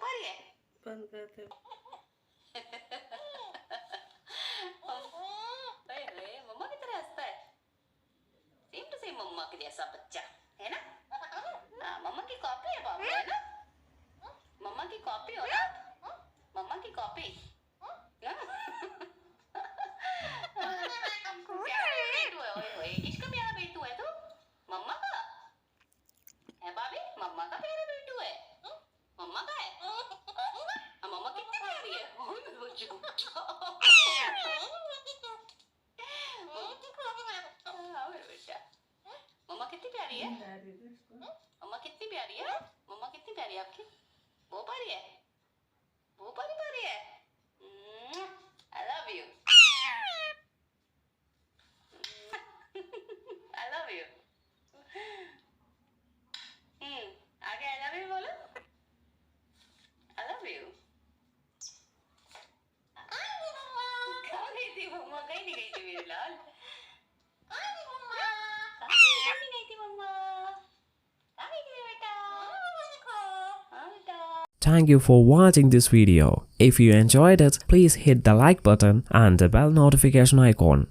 पा रही है? बंद कर दे। मम्मा की तरह हंसता है, सेम टू सेम मम्मा के जैसा बच्चा है ना? हाँ, मम्मा की कॉपी है बाबू, है ना? मम्मा की कॉपी हो ना? मम्मा की कॉपी। प्यारा बेटू है, ओए होए, किसका प्यारा बेटू है तू? मम्मा का है भाभी, मम्मा का प्यारा बेटू है। मम्मा का है? मम्मा कितनी प्यारी है। मम्मा कितनी प्यारी है? मम्मा कितनी प्यारी है? मम्मा कितनी प्यारी है आपकी? वो पारी है, वो पारी पारी है। I love you. I love you. आगे I love you बोलो। I love you. कहाँ गई थी मम्मा? कहीं नहीं गई थी मेरी लाल। कहीं नहीं गई थी मम्मा। कहाँ गई थी बेटा? हाँ बेटा। Thank you for watching this video. If you enjoyed it, please hit the like button and the bell notification icon.